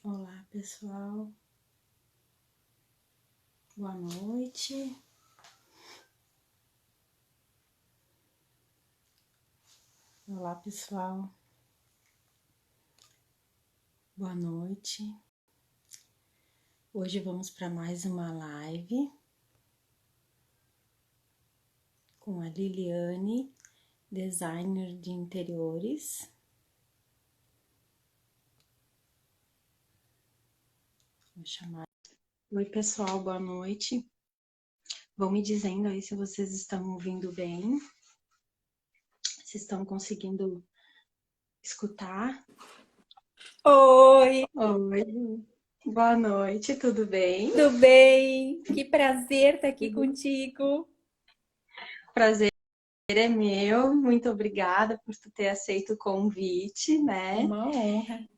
Olá, pessoal. Boa noite. Olá, pessoal. Boa noite. Hoje vamos para mais uma live com a Liliane, designer de interiores. Vou chamar. Oi, pessoal, boa noite. Vão me dizendo aí se vocês estão ouvindo bem, se estão conseguindo escutar. Oi! Oi, boa noite, tudo bem? Tudo bem? Que prazer estar aqui contigo. Prazer é meu, muito obrigada por tu ter aceito o convite, né? Uma honra.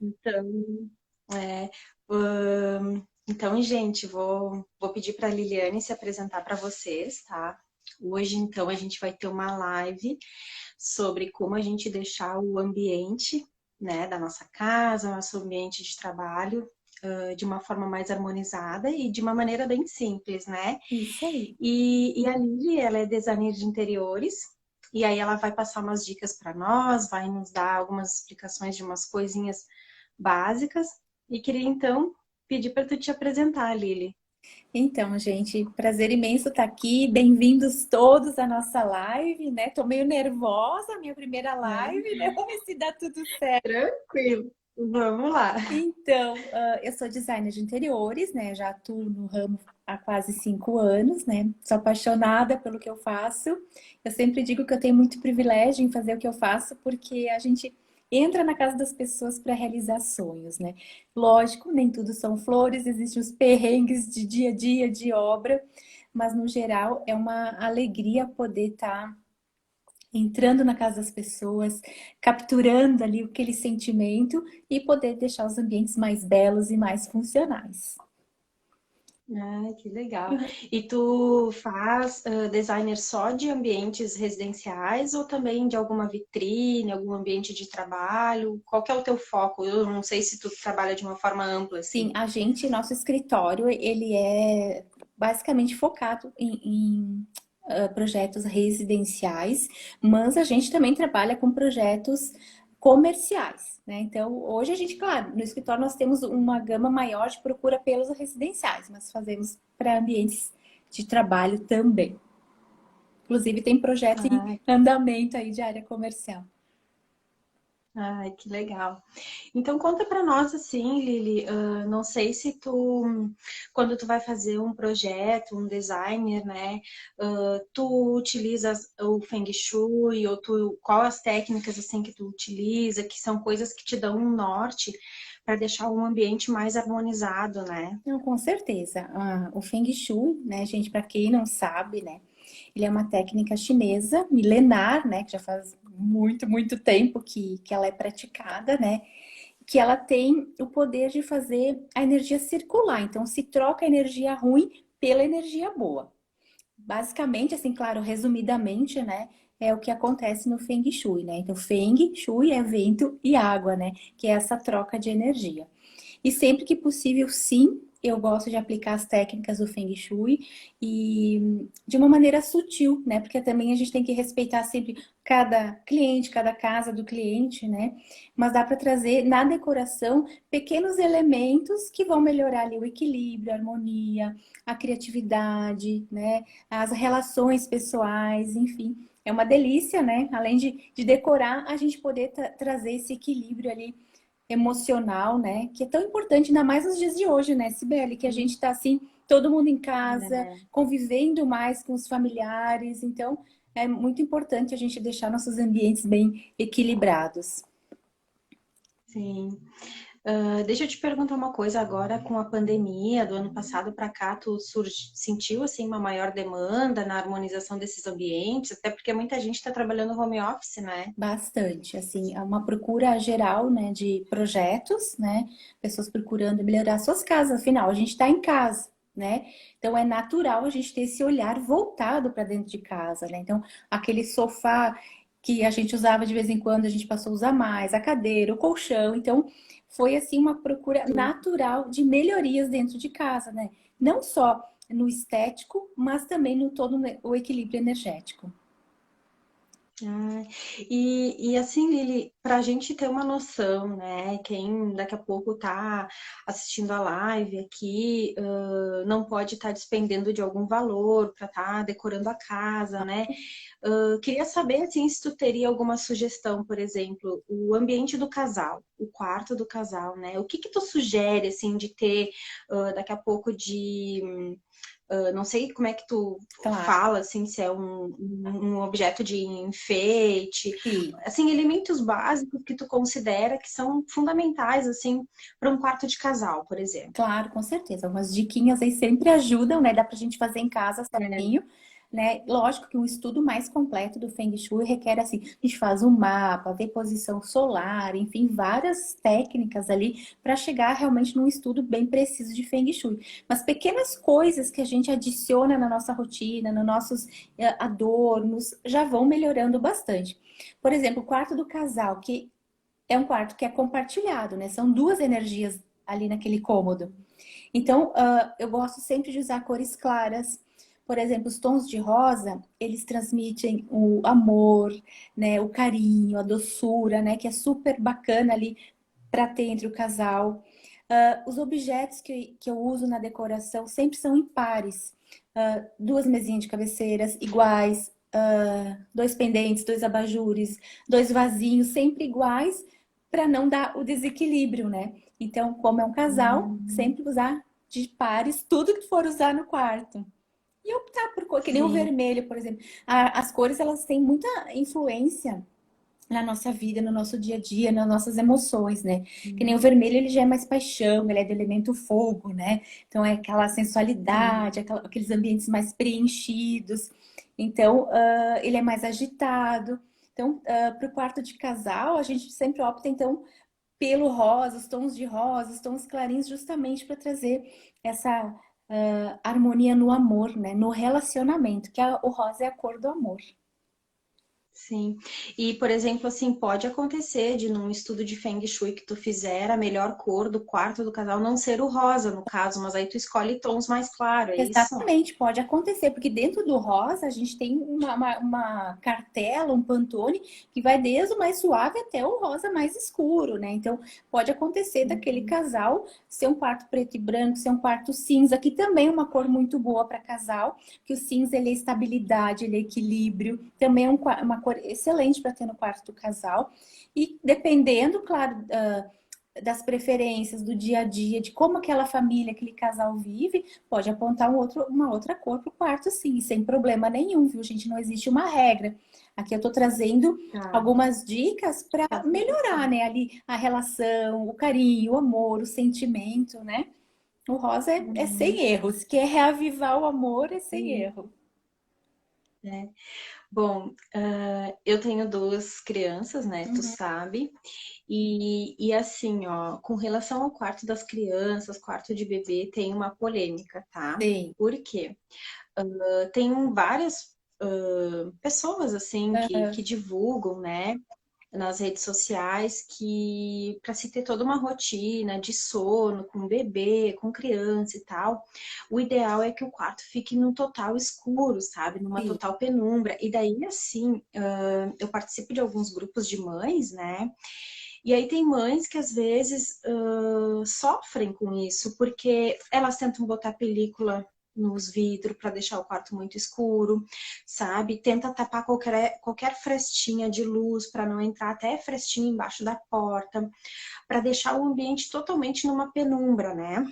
Então, gente, vou pedir para a Liliane se apresentar para vocês, tá? Hoje, então, a gente vai ter uma live sobre como a gente deixar o ambiente, né, da nossa casa, nosso ambiente de trabalho, de uma forma mais harmonizada e de uma maneira bem simples, né? Isso aí. E a Lili, ela é designer de interiores, e aí ela vai passar umas dicas para nós, vai nos dar algumas explicações de umas coisinhas básicas. E queria então pedir para tu te apresentar, Lili. Então, gente, prazer imenso estar aqui. Bem-vindos todos à nossa live, né? Tô meio nervosa, minha primeira live, né? Vamos ver se dá tudo certo. Tranquilo, vamos lá. Então, eu sou designer de interiores, né? Já atuo no ramo há quase 5 anos, né? Sou apaixonada pelo que eu faço. Eu sempre digo que eu tenho muito privilégio em fazer o que eu faço, porque a gente entra na casa das pessoas para realizar sonhos, né? Lógico, nem tudo são flores, existem os perrengues de dia a dia, de obra, mas no geral é uma alegria poder estar entrando na casa das pessoas, capturando ali aquele sentimento e poder deixar os ambientes mais belos e mais funcionais. Ai, que legal. E tu faz designer só de ambientes residenciais ou também de alguma vitrine, algum ambiente de trabalho? Qual que é o teu foco? Eu não sei se tu trabalha de uma forma ampla, Sim, assim. nosso escritório, ele é basicamente focado em projetos residenciais, mas a gente também trabalha com projetos comerciais, né? Então, hoje a gente, claro, no escritório nós temos uma gama maior de procura pelos residenciais, mas fazemos para ambientes de trabalho também. Inclusive, tem projeto em Ai, andamento aí de área comercial. ai, que legal. Então conta para nós assim, Lili, não sei se tu, quando tu vai fazer um projeto, um designer, né, tu utilizas o Feng Shui ou qual as técnicas assim que tu utiliza, que são coisas que te dão um norte para deixar um ambiente mais harmonizado, né? Não, com certeza. O Feng Shui, né, gente, para quem não sabe, né, ele é uma técnica chinesa, milenar, né, que já faz muito, muito tempo que ela é praticada, né, que ela tem o poder de fazer a energia circular. Então, se troca a energia ruim pela energia boa. Basicamente, assim, claro, resumidamente, né, é o que acontece no Feng Shui, né? Então, Feng Shui é vento e água, né, que é essa troca de energia. E sempre que possível, sim, eu gosto de aplicar as técnicas do Feng Shui e de uma maneira sutil, né? Porque também a gente tem que respeitar sempre cada cliente, cada casa do cliente, né? Mas dá para trazer na decoração pequenos elementos que vão melhorar ali o equilíbrio, a harmonia, a criatividade, né? As relações pessoais, enfim. É uma delícia, né? Além de decorar, a gente poder trazer esse equilíbrio ali emocional, né? Que é tão importante, ainda mais nos dias de hoje, né, Sibeli? Que a gente tá assim, todo mundo em casa, É, convivendo mais com os familiares. Então, é muito importante a gente deixar nossos ambientes bem equilibrados. sim. Deixa eu te perguntar uma coisa agora, com a pandemia do ano passado para cá, sentiu assim uma maior demanda na harmonização desses ambientes, até porque muita gente está trabalhando home office, né? Bastante, assim, é uma procura geral, né, de projetos, né, pessoas procurando melhorar suas casas, afinal, a gente está em casa, né, então é natural a gente ter esse olhar voltado para dentro de casa, né, então aquele sofá que a gente usava de vez em quando, a gente passou a usar mais, a cadeira, o colchão. Então, foi assim uma procura natural de melhorias dentro de casa, né? Não só no estético, mas também no todo o equilíbrio energético. Ah, e assim, Lili, para a gente ter uma noção, né? Quem daqui a pouco tá assistindo a live aqui, não pode estar despendendo de algum valor para estar decorando a casa, né? Queria saber assim, se tu teria alguma sugestão, por exemplo, o ambiente do casal, o quarto do casal, né? O que que tu sugere assim de ter daqui a pouco de não sei como é que tu Claro, fala, assim, se é um objeto de enfeite, sim. assim, elementos básicos que tu considera que são fundamentais, assim, para um quarto de casal, por exemplo. Claro, com certeza. Algumas diquinhas aí sempre ajudam, né? Dá pra gente fazer em casa É, sozinho, né? Lógico que um estudo mais completo do Feng Shui requer assim, a gente faz um mapa, vê posição solar, enfim, várias técnicas ali para chegar realmente num estudo bem preciso de Feng Shui. Mas pequenas coisas que a gente adiciona na nossa rotina, nos nossos adornos, já vão melhorando bastante. Por exemplo, o quarto do casal, que é um quarto que é compartilhado, né? São duas energias ali naquele cômodo. Então, eu gosto sempre de usar cores claras. Por exemplo, os tons de rosa, eles transmitem o amor, né? O carinho, a doçura, né? Que é super bacana ali para ter entre o casal. Os objetos que eu uso na decoração sempre são impares. Duas mesinhas de cabeceiras iguais, dois pendentes, dois abajures, dois vasinhos sempre iguais para não dar o desequilíbrio, né? Então, como é um casal, hum, sempre usar de pares tudo que for usar no quarto. E optar por cor, que nem o sim. vermelho, por exemplo. As cores, elas têm muita influência na nossa vida, no nosso dia a dia, nas nossas emoções, né? Que nem o vermelho, ele já é mais paixão, ele é do elemento fogo, né? Então é aquela sensualidade, Sim. aqueles ambientes mais preenchidos. Então, ele é mais agitado. Então, para o quarto de casal, a gente sempre opta, então, pelo rosa, os tons de rosa, os tons clarinhos, justamente para trazer essa harmonia no amor, né? No relacionamento, que o rosa é a cor do amor. Sim. E, por exemplo, assim, pode acontecer de num estudo de Feng Shui que tu fizer a melhor cor do quarto do casal não ser o rosa, no caso, mas aí tu escolhe tons mais claros, é isso? Exatamente, pode acontecer, porque dentro do rosa a gente tem uma cartela, um Pantone, que vai desde o mais suave até o rosa mais escuro, né? Então, pode acontecer daquele casal ser um quarto preto e branco, ser um quarto cinza, que também é uma cor muito boa para casal, que o cinza ele é estabilidade, ele é equilíbrio, também é uma cor excelente para ter no quarto do casal. E dependendo, claro, das preferências do dia a dia, de como aquela família, aquele casal vive, pode apontar uma outra cor para o quarto, sim, sem problema nenhum, viu, gente? Não existe uma regra. Aqui eu estou trazendo Tá. algumas dicas para Tá. melhorar, né, ali a relação, o carinho, o amor, o sentimento, né? O rosa é sem Uhum. erros. Quer reavivar o amor é sem Sim. erro. É. Bom, eu tenho duas crianças, né? Tu Uhum. sabe. E assim, ó, com relação ao quarto das crianças, quarto de bebê, tem uma polêmica, tá? Sim. Por quê? Tem várias pessoas, assim, que divulgam, né? Nas redes sociais que para se ter toda uma rotina de sono com bebê, com criança e tal, o ideal é que o quarto fique num total escuro, sabe? Numa Sim. total penumbra. E daí, assim, eu participo de alguns grupos de mães, né? E aí tem mães que às vezes sofrem com isso, porque elas tentam botar película nos vidros para deixar o quarto muito escuro, sabe? Tenta tapar qualquer frestinha de luz para não entrar até frestinha embaixo da porta, para deixar o ambiente totalmente numa penumbra, né?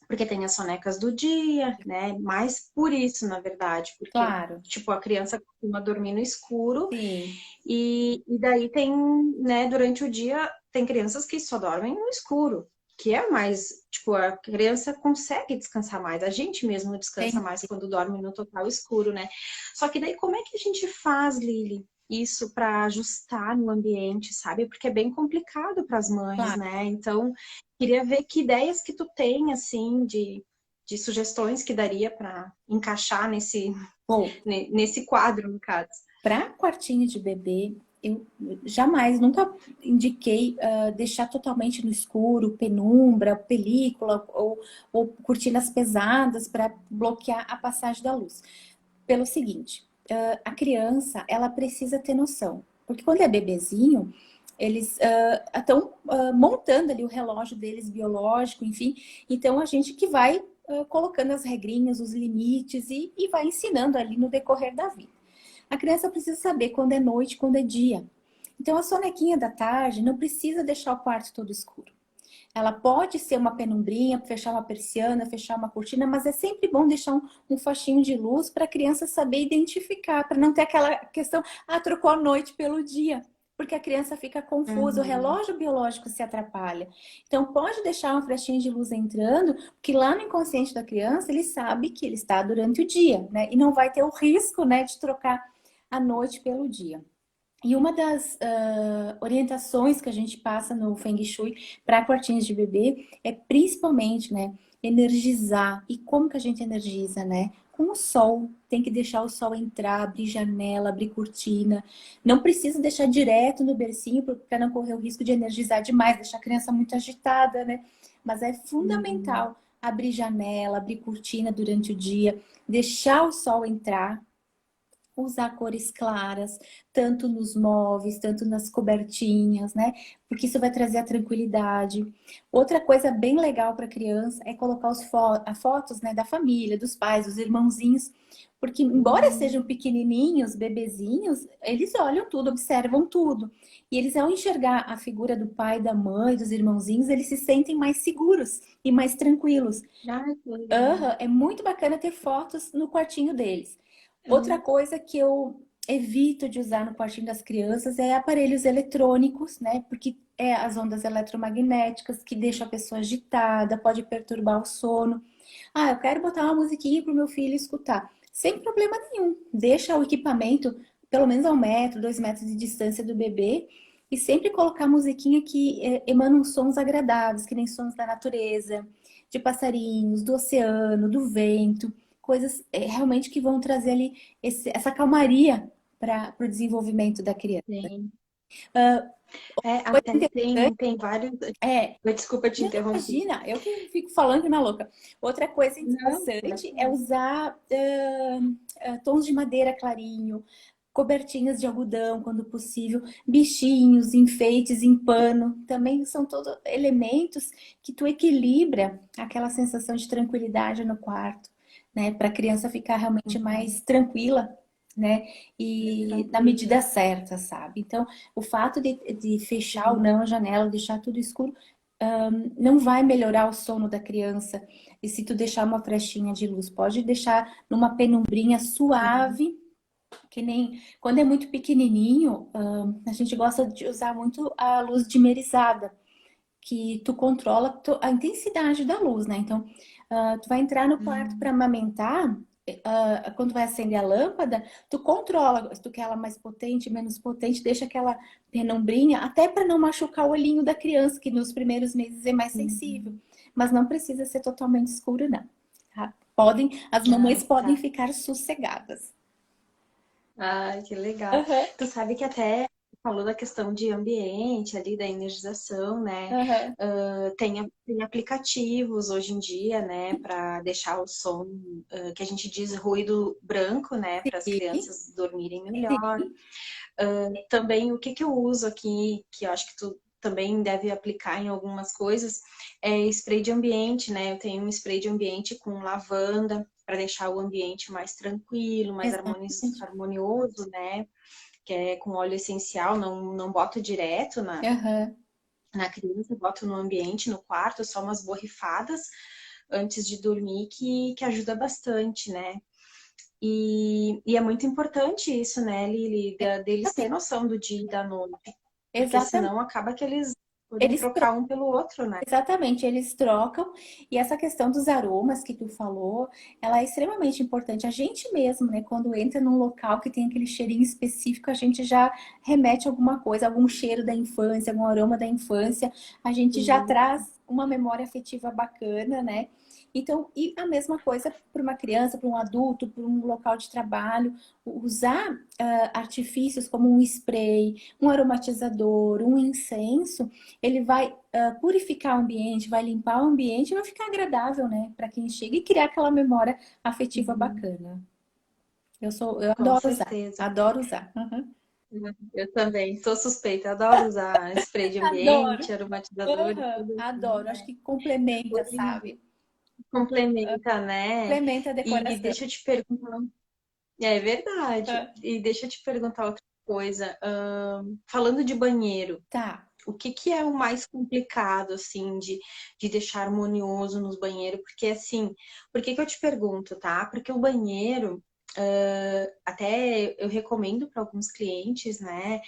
Porque tem as sonecas do dia, né? Mais por isso, na verdade, porque Claro. tipo a criança costuma dormir no escuro Sim. e daí tem, né, durante o dia, tem crianças que só dormem no escuro, que é mais, tipo, a criança consegue descansar mais, a gente mesmo descansa mais Entendi. quando dorme no total escuro, né? Só que daí como é que a gente faz, Lili, isso para ajustar no ambiente, sabe? Porque é bem complicado para as mães, Claro. né? Então, queria ver que ideias que tu tem, assim, de sugestões que daria para encaixar Bom, nesse quadro, no caso. para quartinho de bebê, eu jamais, nunca indiquei deixar totalmente no escuro, penumbra, película ou cortinas pesadas para bloquear a passagem da luz. Pelo seguinte, a criança, ela precisa ter noção. Porque quando é bebezinho, eles estão montando ali o relógio deles biológico, enfim. Então, a gente que vai colocando as regrinhas, os limites e vai ensinando ali no decorrer da vida. A criança precisa saber quando é noite, quando é dia. Então, a sonequinha da tarde não precisa deixar o quarto todo escuro. Ela pode ser uma penumbrinha, fechar uma persiana, fechar uma cortina, mas é sempre bom deixar um faixinho de luz para a criança saber identificar, para não ter aquela questão, trocou a noite pelo dia. Porque a criança fica confusa, o relógio biológico se atrapalha. Então, pode deixar uma flechinha de luz entrando, porque lá no inconsciente da criança, ele sabe que ele está durante o dia, né? E não vai ter o risco, né, de trocar a noite pelo dia. E uma das orientações que a gente passa no Feng Shui para quartinhos de bebê é principalmente, né, energizar. E como que a gente energiza, né? Com o sol. Tem que deixar o sol entrar, abrir janela, abrir cortina. Não precisa deixar direto no bercinho para não correr o risco de energizar demais, deixar a criança muito agitada, né? Mas é fundamental abrir janela, abrir cortina durante o dia, deixar o sol entrar. Usar cores claras, tanto nos móveis, tanto nas cobertinhas, né? Porque isso vai trazer a tranquilidade. Outra coisa bem legal para criança é colocar as fotos, né, da família, dos pais, dos irmãozinhos. Porque, embora sejam pequenininhos, bebezinhos, eles olham tudo, observam tudo. E eles, ao enxergar a figura do pai, da mãe, dos irmãozinhos, eles se sentem mais seguros e mais tranquilos. É muito bacana ter fotos no quartinho deles. Outra coisa que eu evito de usar no quartinho das crianças é aparelhos eletrônicos, né? Porque é as ondas eletromagnéticas que deixam a pessoa agitada, pode perturbar o sono. Eu quero botar uma musiquinha para o meu filho escutar. Sem problema nenhum. Deixa o equipamento pelo menos a 1 metro, 2 metros de distância do bebê e sempre colocar musiquinha que emanam sons agradáveis, que nem sons da natureza, de passarinhos, do oceano, do vento, coisas realmente que vão trazer ali essa calmaria para o desenvolvimento da criança. Sim. Uh, até tem vários... Desculpa te interromper. Imagina, eu que fico falando na louca. Outra coisa interessante é usar tons de madeira clarinho, cobertinhas de algodão, quando possível, bichinhos, enfeites em pano. Também são todos elementos que tu equilibra aquela sensação de tranquilidade no quarto, né? Para a criança ficar realmente mais tranquila, né? E na medida certa, sabe? Então, o fato de fechar ou não a janela, deixar tudo escuro, não vai melhorar o sono da criança. E se tu deixar uma flechinha de luz, pode deixar numa penumbrinha suave, que nem quando é muito pequenininho, a gente gosta de usar muito a luz dimerizada, que tu controla a intensidade da luz, né? Então, tu vai entrar no quarto para amamentar, quando vai acender a lâmpada, tu controla, se tu quer ela mais potente, menos potente, deixa aquela penumbrinha, até para não machucar o olhinho da criança, que nos primeiros meses é mais sensível. Mas não precisa ser totalmente escuro, não. Tá? As mamães podem ficar sossegadas. Que legal. Tu sabe que até falou da questão de ambiente ali, da energização, né? Tem aplicativos hoje em dia, né, para deixar o som, que a gente diz ruído branco, né, para as crianças dormirem melhor. Também o que eu uso aqui, que eu acho que tu também deve aplicar em algumas coisas, é spray de ambiente, né? Eu tenho um spray de ambiente com lavanda, para deixar o ambiente mais tranquilo, mais harmonioso, né? Que é com óleo essencial, não boto direto na criança, boto no ambiente, no quarto, só umas borrifadas antes de dormir, que ajuda bastante, né? E é muito importante isso, né, Lili, deles ter noção do dia e da noite. Porque senão acaba que eles podem trocar um pelo outro, né? Exatamente, eles trocam. E essa questão dos aromas que tu falou, ela é extremamente importante. A gente mesmo, né, quando entra num local que tem aquele cheirinho específico, a gente já remete alguma coisa, algum cheiro da infância, algum aroma da infância. A gente já traz uma memória afetiva bacana, né? Então, e a mesma coisa para uma criança, para um adulto, para um local de trabalho, usar artifícios como um spray, um aromatizador, um incenso, ele vai purificar o ambiente, vai limpar o ambiente e vai ficar agradável, né, para quem chega e criar aquela memória afetiva Uhum. bacana. Eu Com adoro usar, certeza. adoro usar. Uhum. Eu também sou suspeita, adoro usar spray de Adoro. ambiente, aromatizador e Uhum. tudo assim, Adoro. Acho né? que complementa, Hoje sabe? complementa, né? Complementa a E decoração. deixa eu te perguntar, é verdade. E deixa eu te perguntar outra coisa. Falando de banheiro, Tá. o que que é o mais complicado, assim, de deixar harmonioso nos banheiros? Porque, assim, por que que eu te pergunto, tá? Porque o banheiro, até eu recomendo para alguns clientes, né,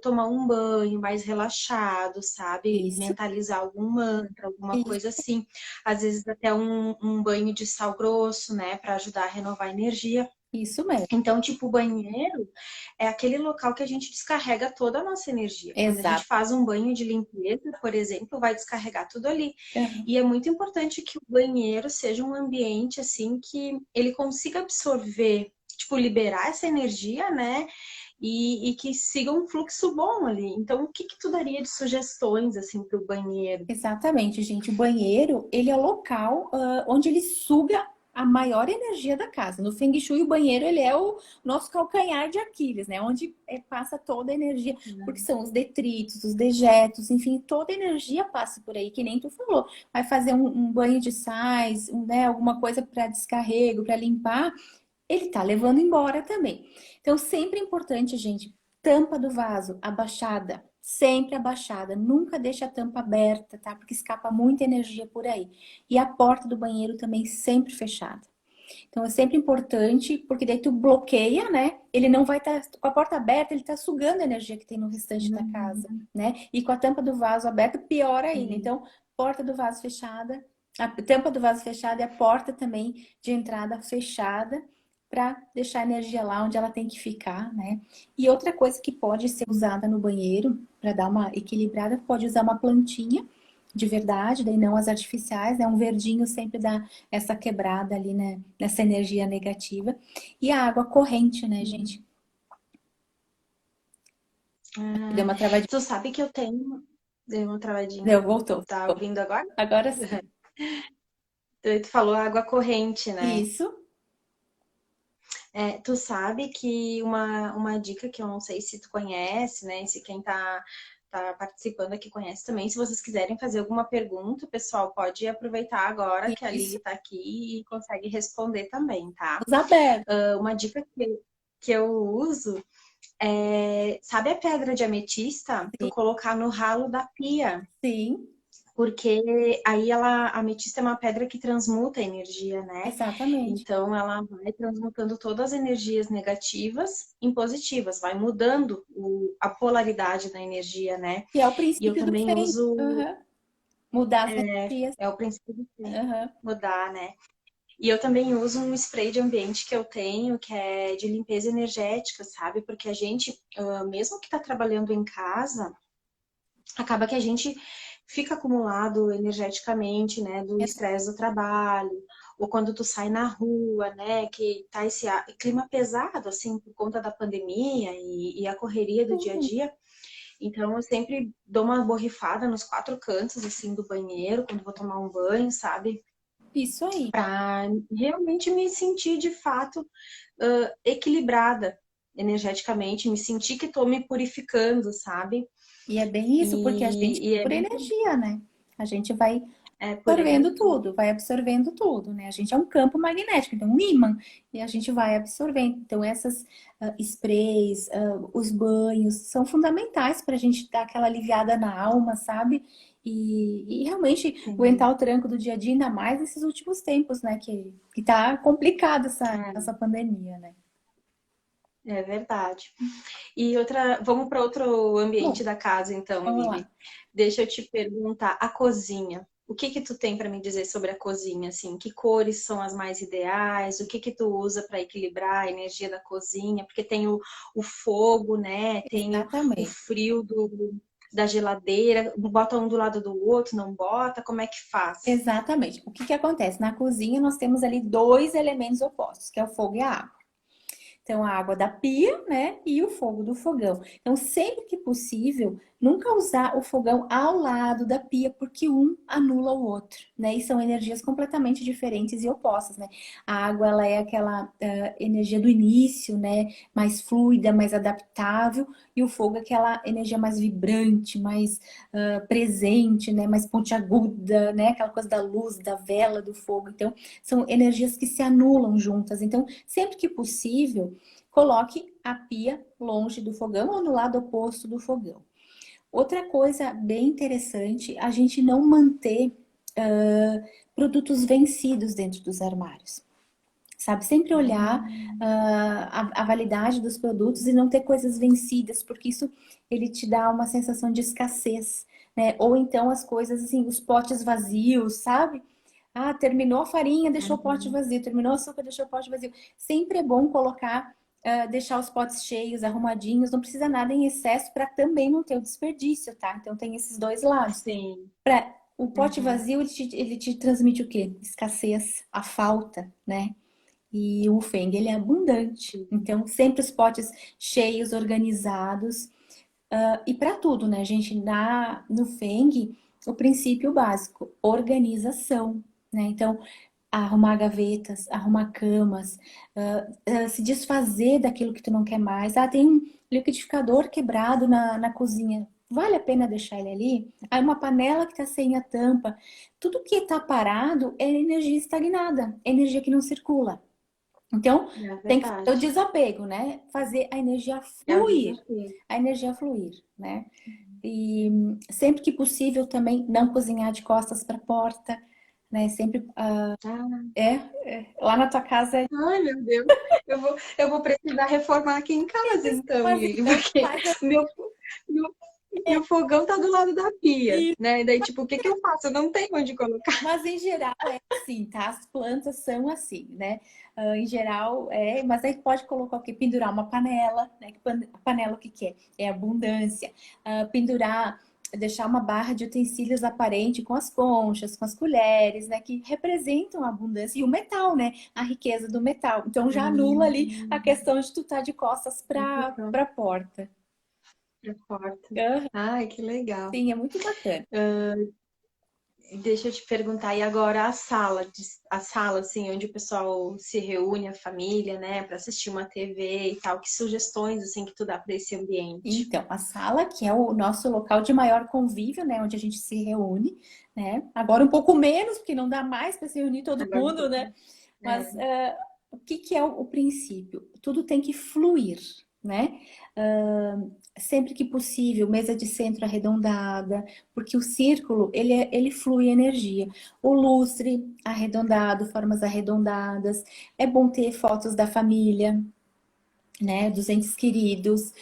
tomar um banho mais relaxado, sabe? Isso, Mentalizar algum mantra, alguma coisa isso, assim. Às vezes até um banho de sal grosso, né, para ajudar a renovar a energia. isso mesmo. Então, tipo, o banheiro é aquele local que a gente descarrega toda a nossa energia. Quando a gente Exato. faz um banho de limpeza, por exemplo, vai descarregar tudo ali. Uhum. E é muito importante que o banheiro seja um ambiente assim que ele consiga absorver, tipo, liberar essa energia, né? E que siga um fluxo bom ali. Então, o que que tu daria de sugestões assim para o banheiro? Exatamente, gente. O banheiro, ele é o local onde ele suga a maior energia da casa. No Feng Shui, o banheiro, ele é o nosso calcanhar de Aquiles, né? Onde passa toda a energia, porque são os detritos, os dejetos, enfim, toda a energia passa por aí, que nem tu falou. Vai fazer um banho de sais, né? Alguma coisa para descarrego, para limpar, ele tá levando embora também. Então, sempre é importante, gente, tampa do vaso abaixada, sempre abaixada, nunca deixa a tampa aberta, tá? Porque escapa muita energia por aí. E a porta do banheiro também sempre fechada. Então, é sempre importante, porque daí tu bloqueia, né? Ele não vai estar com a porta aberta, ele tá sugando a energia que tem no restante da casa, né? E com a tampa do vaso aberta, pior ainda. Sim. Então, porta do vaso fechada, a tampa do vaso fechada e a porta também de entrada fechada para deixar a energia lá onde ela tem que ficar, né? E outra coisa que pode ser usada no banheiro para dar uma equilibrada, pode usar uma plantinha de verdade, daí não as artificiais, né? Um verdinho sempre dá essa quebrada ali, né? Nessa energia negativa. E a água corrente, né, gente? Deu Ah, uma travadinha. tu sabe que eu tenho. Dei uma travadinha. Deu, voltou. Tá ouvindo agora? Agora sim. Tu falou água corrente, né? Isso. Tu sabe que uma dica que eu não sei se tu conhece, né? Se quem tá participando aqui conhece também. Se vocês quiserem fazer alguma pergunta, pessoal, pode aproveitar agora que a Isso. Lili tá aqui e consegue responder também, tá? Usa aberto. Uma dica que eu uso sabe a pedra de ametista? Tu Sim. colocar no ralo da pia. Sim. Porque aí a ametista é uma pedra que transmuta a energia, né? Exatamente. Então ela vai transmutando todas as energias negativas em positivas, vai mudando a polaridade da energia, né? E é o E eu princípio do também Feng. uso, Uhum. Mudar as energias. é o princípio do tempo, Uhum. mudar, né? E eu também uso um spray de ambiente que eu tenho, que é de limpeza energética, sabe? Porque a gente, mesmo que tá trabalhando em casa, acaba que a gente fica acumulado energeticamente, né, do estresse do trabalho, ou quando tu sai na rua, né, que tá esse clima pesado, assim, por conta da pandemia e a correria do dia a Uhum. dia. Então, eu sempre dou uma borrifada nos quatro cantos, assim, do banheiro, quando vou tomar um banho, sabe? Isso aí. Para realmente me sentir, de fato, equilibrada energeticamente, me sentir que estou me purificando, sabe? E é bem isso, porque a gente E é por muito energia, né? A gente vai por absorvendo energia. tudo, vai absorvendo tudo, né? A gente é um campo magnético, então um ímã, e a gente vai absorvendo. Então, essas sprays, os banhos, são fundamentais para a gente dar aquela aliviada na alma, sabe? E realmente aguentar Sim, o tranco do dia a dia, ainda mais nesses últimos tempos, né? Que tá complicado essa pandemia, né? é verdade. E outra, vamos para outro Bom, ambiente da casa, então, vamos Lili. lá. Deixa eu te perguntar, a cozinha. O que que tu tem para me dizer sobre a cozinha, assim? Que cores são as mais ideais? O que que tu usa para equilibrar a energia da cozinha? Porque tem o fogo, né? Tem o Exatamente. frio da geladeira? Bota um do lado do outro, não bota? Como é que faz? Exatamente. O que que acontece? Na cozinha nós temos ali dois elementos opostos, que é o fogo e a água. Então, a água da pia, né? E o fogo do fogão. Então, sempre que possível, nunca usar o fogão ao lado da pia, porque um anula o outro, né? E são energias completamente diferentes e opostas, né? A água, ela é aquela energia do início, né? Mais fluida, mais adaptável. E o fogo é aquela energia mais vibrante, mais presente, né? Mais pontiaguda, né? Aquela coisa da luz, da vela, do fogo. Então, são energias que se anulam juntas. Então, sempre que possível, coloque a pia longe do fogão ou no lado oposto do fogão. Outra coisa bem interessante, a gente não manter produtos vencidos dentro dos armários. Sabe, sempre olhar a validade dos produtos e não ter coisas vencidas, porque isso ele te dá uma sensação de escassez, né? Ou então as coisas assim, os potes vazios, sabe? Ah, terminou a farinha, deixou o pote Uhum. vazio. Terminou o açúcar, deixou o pote vazio. Sempre é bom colocar, deixar os potes cheios, arrumadinhos. Não precisa nada em excesso para também não ter o desperdício, tá? Então tem esses dois lados. Sim. O pote Uhum. vazio, ele te transmite o quê? Escassez, a falta, né? E o Feng, ele é abundante. Sim. Então, sempre os potes cheios, organizados. E para tudo, né, gente? No Feng, o princípio básico, organização, né? Então, arrumar gavetas, arrumar camas, se desfazer daquilo que tu não quer mais. Ah, tem um liquidificador quebrado na cozinha. Vale a pena deixar ele ali? Aí uma panela que tá sem a tampa. Tudo que tá parado é energia estagnada, energia que não circula. Então, É tem que fazer o verdade. desapego, né? Fazer É o fluir, desafio. a energia fluir, né? E sempre que possível também não cozinhar de costas para a porta, né? Sempre Ah, lá na tua casa, ai, meu Deus. Eu vou precisar reformar aqui em casa, então, mas Lili, então porque faz meu, meu, meu fogão tá do lado da pia, assim. né? Daí, tipo, o que que eu faço? Eu não tenho onde colocar. Mas em geral é assim, tá? As plantas são assim, né? Em geral mas aí pode colocar o quê? Pendurar uma panela, né? Panela o que que é? É abundância. Pendurar, deixar uma barra de utensílios aparente com as conchas, com as colheres, né? Que representam a abundância e o metal, né? A riqueza do metal. Então já anula ali a Hum, questão de tu estar de costas para então, a porta. pra porta. Ah, Ai, que legal. sim, é muito bacana. Deixa eu te perguntar, e agora a sala, assim, onde o pessoal se reúne, a família, né, para assistir uma TV e tal, que sugestões, assim, que tu dá para esse ambiente? Então, a sala, que é o nosso local de maior convívio, né? Onde a gente se reúne, né? Agora um pouco menos, porque não dá mais para se reunir todo Agora, mundo, né? Mas é. o que que é o princípio? Tudo tem que fluir, né? Sempre que possível, mesa de centro arredondada, porque o círculo, ele flui energia. O lustre arredondado, formas arredondadas. É bom ter fotos da família, né, dos entes queridos,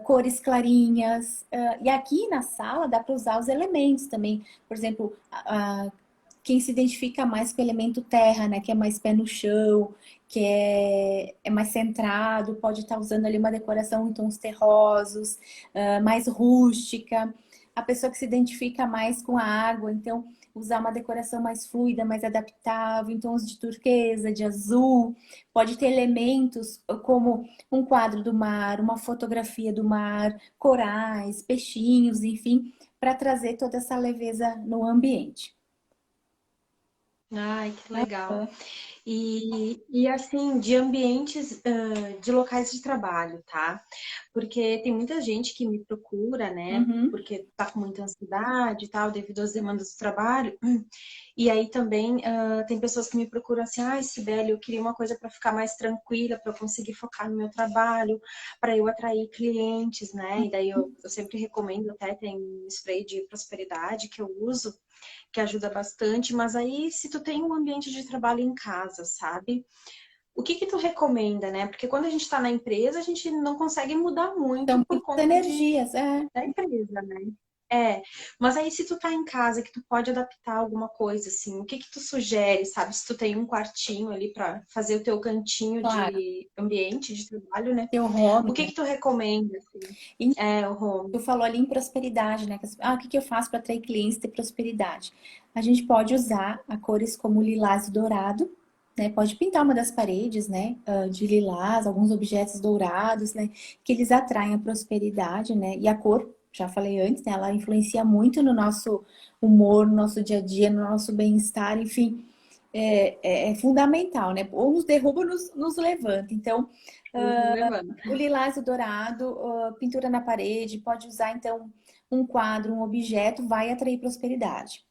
cores clarinhas. E aqui na sala dá para usar os elementos também. Por exemplo, quem se identifica mais com o elemento terra, né, que é mais pé no chão, que é mais centrado, pode estar usando ali uma decoração em tons terrosos, mais rústica. A pessoa que se identifica mais com a água, então usar uma decoração mais fluida, mais adaptável, em tons de turquesa, de azul. Pode ter elementos como um quadro do mar, uma fotografia do mar, corais, peixinhos, enfim, para trazer toda essa leveza no ambiente. Ai, que legal. E assim, de ambientes, de locais de trabalho, tá? Porque tem muita gente que me procura, né? Uhum. Porque tá com muita ansiedade e tal, devido às demandas do trabalho. E aí também tem pessoas que me procuram assim, ai, Sibeli, eu queria uma coisa para ficar mais tranquila, para eu conseguir focar no meu trabalho, para eu atrair clientes, né? E daí eu sempre recomendo, até tem um spray de prosperidade que eu uso que ajuda bastante, mas aí se tu tem um ambiente de trabalho em casa, sabe? O que que tu recomenda, né? Porque quando a gente está na empresa, a gente não consegue mudar muito São por muitas conta energias, da empresa, né? É, mas aí se tu tá em casa que tu pode adaptar alguma coisa, assim, o que que tu sugere, sabe? Se tu tem um quartinho ali pra fazer o teu cantinho Claro, de ambiente de trabalho, né? teu home, O que né? que tu recomenda, assim? E É, o home. tu falou ali em prosperidade, né? O que que eu faço para atrair clientes e prosperidade? A gente pode usar a cores como lilás e dourado, né? Pode pintar uma das paredes, né? De lilás, alguns objetos dourados, né? Que eles atraem a prosperidade, né? E a cor, já falei antes, né? Ela influencia muito no nosso humor, no nosso dia a dia, no nosso bem-estar, enfim. É fundamental, né? Ou nos derruba ou nos levanta. Então, Levando. o lilás e o dourado, pintura na parede, pode usar então um quadro, um objeto, vai atrair prosperidade.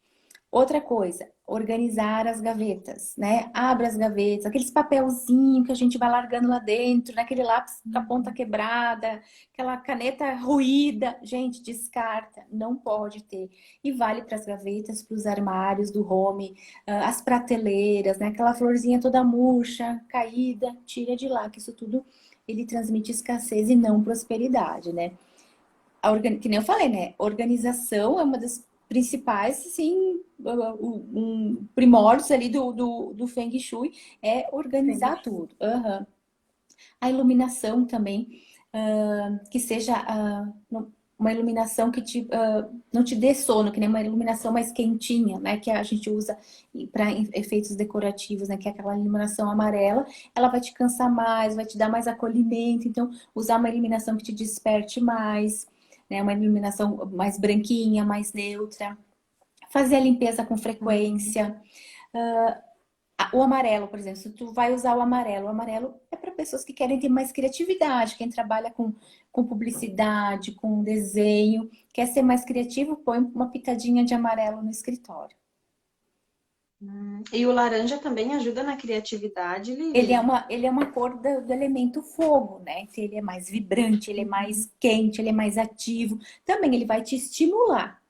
Outra coisa, organizar as gavetas, né? Abre as gavetas, aqueles papelzinhos que a gente vai largando lá dentro, né? Aquele lápis com a ponta quebrada, aquela caneta ruída. Gente, descarta, não pode ter. E vale para as gavetas, para os armários do home, as prateleiras, né? Aquela florzinha toda murcha, caída, tira de lá, que isso tudo ele transmite escassez e não prosperidade, né? Que nem eu falei, né? Organização é uma das principais, assim, primórdios ali do Feng Shui é organizar tudo. Uhum. A iluminação também, que seja uma iluminação que não te dê sono, que nem uma iluminação mais quentinha, né? Que a gente usa para efeitos decorativos, né? Que é aquela iluminação amarela, ela vai te cansar mais, vai te dar mais acolhimento. Então, usar uma iluminação que te desperte mais, né? Uma iluminação mais branquinha, mais neutra. Fazer a limpeza com Uhum. frequência. O amarelo, por exemplo, se tu vai usar o amarelo é para pessoas que querem ter mais criatividade, quem trabalha com publicidade, com desenho, quer ser mais criativo, põe uma pitadinha de amarelo no escritório. E o laranja também ajuda na criatividade, Ele é Lili? uma cor do elemento fogo, né? Então, ele é mais vibrante, ele é Uhum. mais quente, ele é mais ativo. Também ele vai te estimular.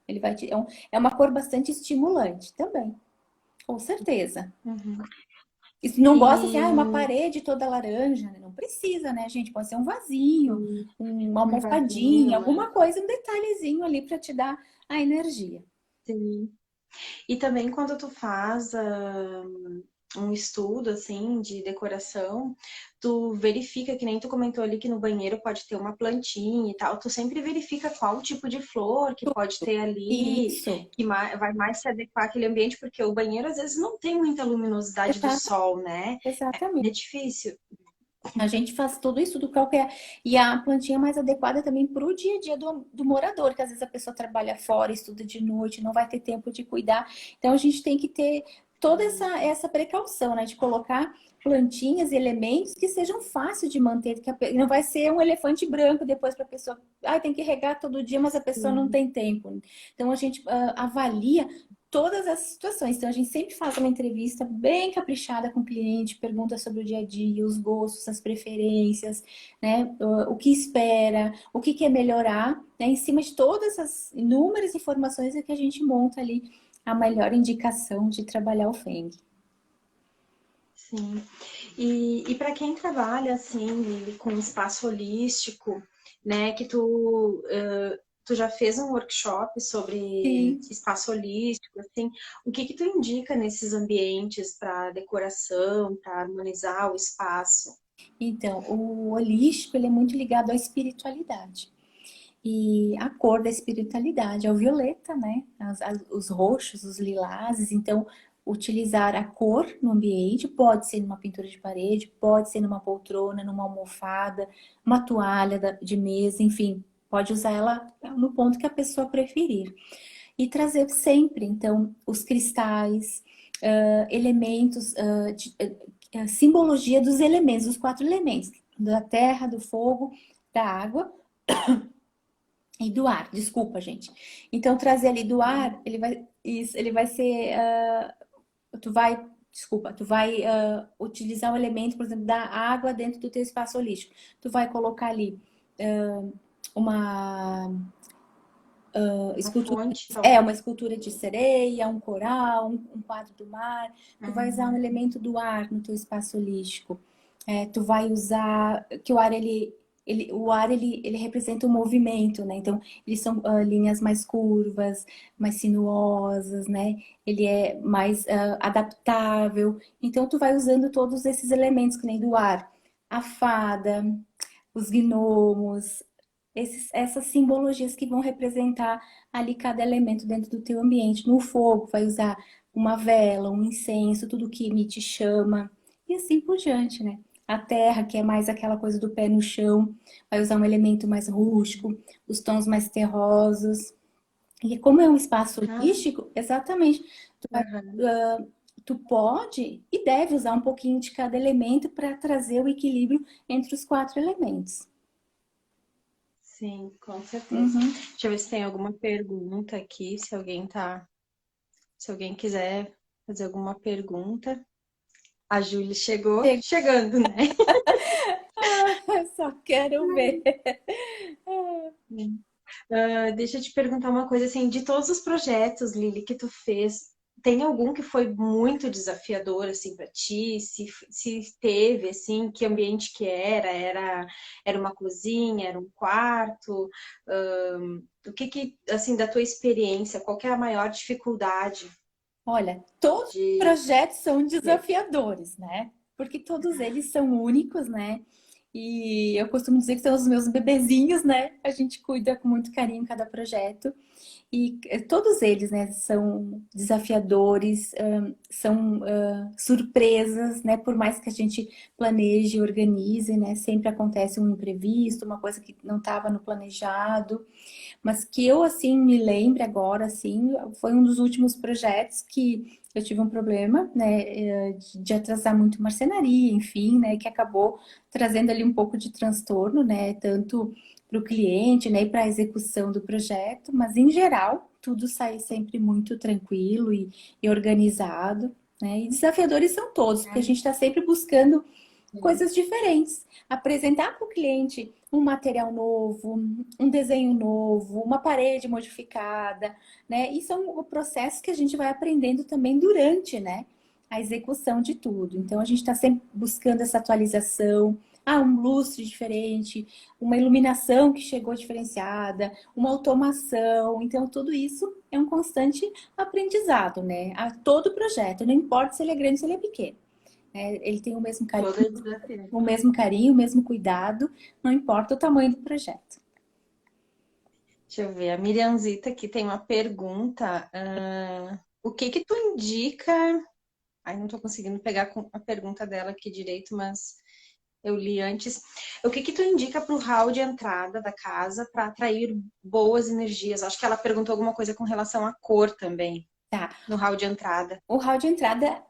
É uma cor bastante estimulante também, com certeza. Uhum. E se não gosta assim, uma E parede toda laranja, né? Não precisa, né, gente? Pode ser um vasinho, uma um vasinho, almofadinha, né? alguma coisa, um detalhezinho ali para te dar a energia. Sim. E também quando tu faz um estudo assim de decoração, tu verifica, que nem tu comentou ali que no banheiro pode ter uma plantinha e tal, tu sempre verifica qual tipo de flor que pode ter ali, Isso, que vai mais se adequar àquele ambiente, porque o banheiro às vezes não tem muita luminosidade do exata- sol, né? É exatamente. difícil. A gente faz tudo isso do qualquer. E a plantinha mais adequada também para o dia a dia do morador, que às vezes a pessoa trabalha fora, estuda de noite, não vai ter tempo de cuidar. Então a gente tem que ter toda essa precaução, né? De colocar plantinhas e elementos que sejam fáceis de manter, que não vai ser um elefante branco depois para a pessoa. Ah, tem que regar todo dia, mas a pessoa não Sim. tem tempo. Então a gente avalia todas as situações. Então, a gente sempre faz uma entrevista bem caprichada com o cliente, pergunta sobre o dia a dia, os gostos, as preferências, né? O que espera, o que quer melhorar, né? Em cima de todas as inúmeras informações é que a gente monta ali a melhor indicação de trabalhar o Feng. Sim. E para quem trabalha assim, Lili, com espaço holístico, né, que tu já fez um workshop sobre Sim. espaço holístico, assim, o que que tu indica nesses ambientes para decoração, para harmonizar o espaço? Então, o holístico, ele é muito ligado à espiritualidade. E a cor da espiritualidade é o violeta, né? Os roxos, os lilazes. Então, utilizar a cor no ambiente pode ser numa pintura de parede, pode ser numa poltrona, numa almofada, uma toalha de mesa, enfim, pode usar ela no ponto que a pessoa preferir. E trazer sempre, então, os cristais, elementos, simbologia dos elementos, dos quatro elementos, da terra, do fogo, da água e do ar, desculpa, gente. Então, trazer ali do ar, ele vai ser, tu vai utilizar um elemento, por exemplo, da água dentro do teu espaço holístico. Tu vai colocar ali uma A escultura, fonte, talvez. uma escultura de sereia, um coral, um quadro do mar. Tu vai usar um elemento do ar no teu espaço holístico. Tu vai usar que o ar o ar, ele representa o movimento, né? Então, eles são linhas mais curvas, mais sinuosas, né? Ele é mais adaptável. Então, tu vai usando todos esses elementos, que nem do ar. A fada, os gnomos, essas simbologias que vão representar ali cada elemento dentro do teu ambiente. No fogo, vai usar uma vela, um incenso, tudo que emite chama, e assim por diante, né? A terra, que é mais aquela coisa do pé no chão, vai usar um elemento mais rústico, os tons mais terrosos. E como é um espaço Ah, holístico, exatamente, tu, vai, aham. tu pode e deve usar um pouquinho de cada elemento para trazer o equilíbrio entre os quatro elementos. Sim, com certeza. Uhum. Deixa eu ver se tem alguma pergunta aqui, se alguém quiser fazer alguma pergunta. A Júlia chegou, chegando, né? Só quero ver. Deixa eu te perguntar uma coisa assim, de todos os projetos, Lili, que tu fez, tem algum que foi muito desafiador assim para ti? Se teve assim, que ambiente que era uma cozinha, era um quarto? O que assim da tua experiência, qual que é a maior dificuldade Olha, todos os de projetos são desafiadores, né? Porque todos eles são únicos, né? E eu costumo dizer que são os meus bebezinhos, né? A gente cuida com muito carinho cada projeto. E todos eles, né, são desafiadores, são surpresas, né? Por mais que a gente planeje, organize, né? Sempre acontece um imprevisto, uma coisa que não estava no planejado. Mas que eu, assim, me lembre agora, assim, foi um dos últimos projetos que eu tive um problema, né, de atrasar muito marcenaria, enfim, né, que acabou trazendo ali um pouco de transtorno, né, tanto para o cliente, né, e para a execução do projeto, mas em geral, tudo sai sempre muito tranquilo e organizado, né, e desafiadores são todos, porque a gente está sempre buscando coisas diferentes. Apresentar para o cliente um material novo, um desenho novo, uma parede modificada, né? E são processos que a gente vai aprendendo também durante, né, a execução de tudo. Então a gente está sempre buscando essa atualização. Ah, um lustre diferente, uma iluminação que chegou diferenciada, uma automação. Então, tudo isso é um constante aprendizado, né? A todo projeto, não importa se ele é grande ou se ele é pequeno. Ele tem todo esse desafio? o mesmo cuidado, não importa o tamanho do projeto. Deixa eu ver, a Miriamzita aqui tem uma pergunta. O que que tu indica? Ai, não tô conseguindo pegar a pergunta dela aqui direito, mas eu li antes. O que que tu indica para o hall de entrada da casa para atrair boas energias? Acho que ela perguntou alguma coisa com relação à cor também, Tá. no hall de entrada. O hall de entrada,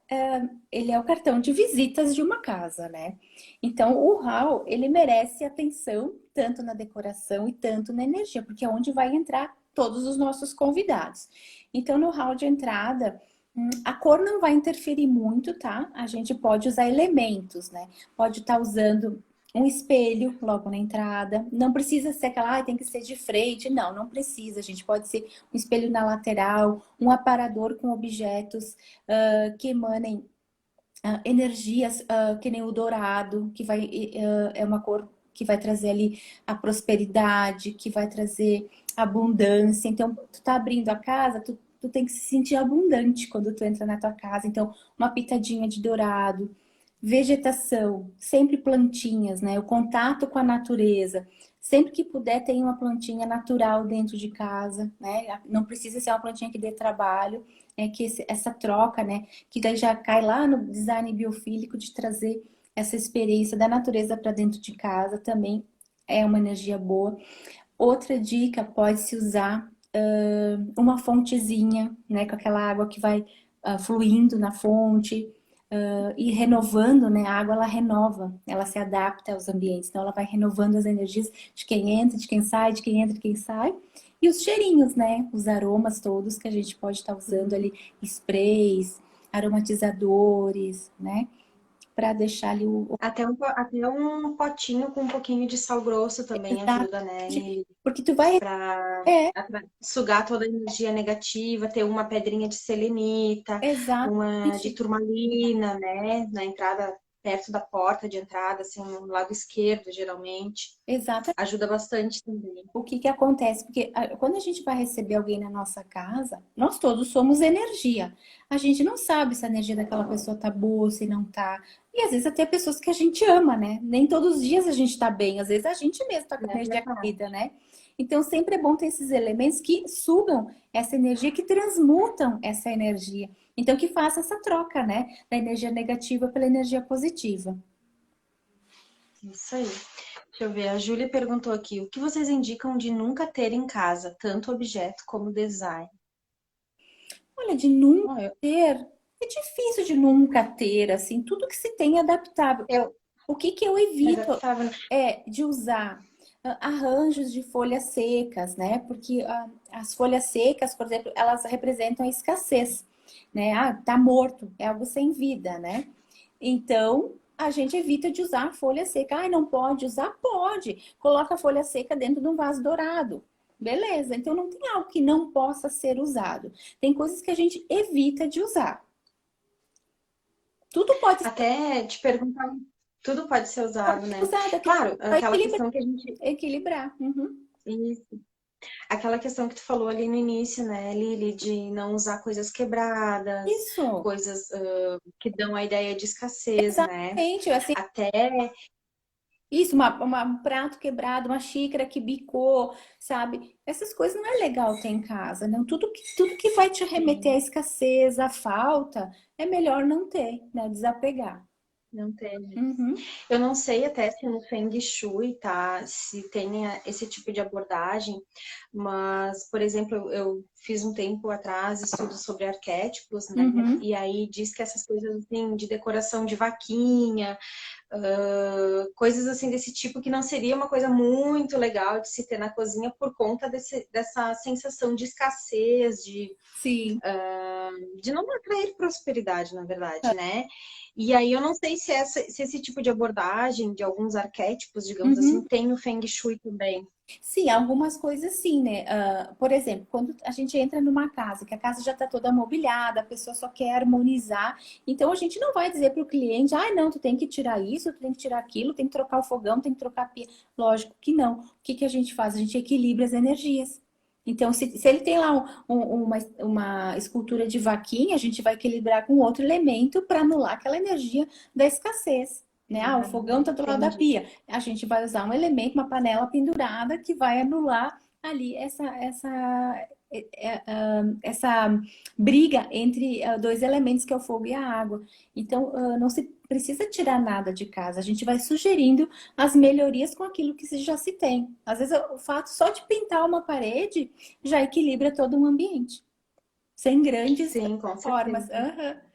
ele é o cartão de visitas de uma casa, né? Então, o hall, ele merece atenção tanto na decoração e tanto na energia, porque é onde vai entrar todos os nossos convidados. Então, no hall de entrada, a cor não vai interferir muito, tá? A gente pode usar elementos, né? Pode estar usando um espelho logo na entrada. Não precisa ser aquela, tem que ser de frente. Não, não precisa. A gente pode ser um espelho na lateral, um aparador com objetos que emanem energias, que nem o dourado, que vai é uma cor que vai trazer ali a prosperidade, que vai trazer abundância. Então, tu tá abrindo a casa, tu tem que se sentir abundante quando tu entra na tua casa. Então, uma pitadinha de dourado, vegetação, sempre plantinhas, né? O contato com a natureza. Sempre que puder, tem uma plantinha natural dentro de casa, né? Não precisa ser uma plantinha que dê trabalho, é que essa troca, né? Que daí já cai lá no design biofílico de trazer essa experiência da natureza para dentro de casa também é uma energia boa. Outra dica, pode-se usar uma fontezinha, né? Com aquela água que vai fluindo na fonte, e renovando, né? A água ela renova, ela se adapta aos ambientes, então ela vai renovando as energias de quem entra, de quem sai, de quem entra, de quem sai. E os cheirinhos, né? Os aromas todos que a gente pode estar usando ali, sprays, aromatizadores, né? Para deixar ali o. Até um potinho com um pouquinho de sal grosso também Exato. ajuda, né, Lili? Porque tu vai. Para É, sugar toda a energia negativa, ter uma pedrinha de selenita, uma de exatamente. turmalina, né, na entrada perto da porta de entrada, assim, no lado esquerdo, geralmente. Exato. Ajuda bastante também. O que que acontece? Porque quando a gente vai receber alguém na nossa casa, nós todos somos energia. A gente não sabe se a energia daquela pessoa tá boa, se não tá. E às vezes até pessoas que a gente ama, né? Nem todos os dias a gente tá bem, às vezes a gente mesmo tá com a É energia verdade. caída, né? Então sempre é bom ter esses elementos que sugam essa energia, que transmutam essa energia. Então que faça essa troca, né? Da energia negativa pela energia positiva. Isso aí. Deixa eu ver, a Júlia perguntou aqui, o que vocês indicam de nunca ter em casa, tanto objeto como design? Olha, de nunca Bom, ter, é difícil de nunca ter, assim, tudo que se tem é adaptável. eu O que que eu evito adaptava. é de usar arranjos de folhas secas, né? Porque as folhas secas, por exemplo, elas representam a escassez, né? Ah, tá morto, é algo sem vida, né? Então, a gente evita de usar folha seca. Ah, não pode usar? Pode. Coloca a folha seca dentro de um vaso dourado. Beleza, então não tem algo que não possa ser usado. Tem coisas que a gente evita de usar. Tudo pode ser Até te perguntar, tudo pode ser usado, né? usado, aqui Claro, vai aquela questão que a gente. equilibrar. Uhum. Isso. Aquela questão que tu falou ali no início, né, Lili, de não usar coisas quebradas, Isso, coisas que dão a ideia de escassez, né? exatamente. Assim, Até isso, um prato quebrado, uma xícara que bicou, sabe? Essas coisas não é legal ter em casa, não. Tudo que vai te remeter à sim, escassez, à falta, é melhor não ter, né? Desapegar. não tem. Uhum, Eu não sei até se no Feng Shui, tá? Se tem esse tipo de abordagem, mas, por exemplo, eu fiz um tempo atrás estudos sobre arquétipos, né? uhum. E aí diz que essas coisas assim, de decoração de vaquinha, coisas assim desse tipo, que não seria uma coisa muito legal de se ter na cozinha por conta dessa sensação de escassez, Sim. de não atrair prosperidade, na verdade, né? E aí eu não sei se esse tipo de abordagem de alguns arquétipos, digamos assim, Uhum. tem no Feng Shui também. Sim, algumas coisas sim, né? Por exemplo, quando a gente entra numa casa, que a casa já está toda mobiliada, a pessoa só quer harmonizar, então a gente não vai dizer para o cliente, ah, não, tu tem que tirar isso, tu tem que tirar aquilo, tem que trocar o fogão, tem que trocar a pia. Lógico que não. O que que a gente faz? A gente equilibra as energias. Então, se ele tem lá uma escultura de vaquinha, a gente vai equilibrar com outro elemento para anular aquela energia da escassesse. Né? Ah, o fogão está do lado da Entendi. pia. A gente vai usar um elemento, uma panela pendurada, que vai anular ali essa briga entre dois elementos, que é o fogo e a água. Então, não se precisa tirar nada de casa. A gente vai sugerindo as melhorias com aquilo que já se tem. Às vezes, o fato só de pintar uma parede já equilibra todo um ambiente, sem grandes Sim, com formas. certeza. Aham.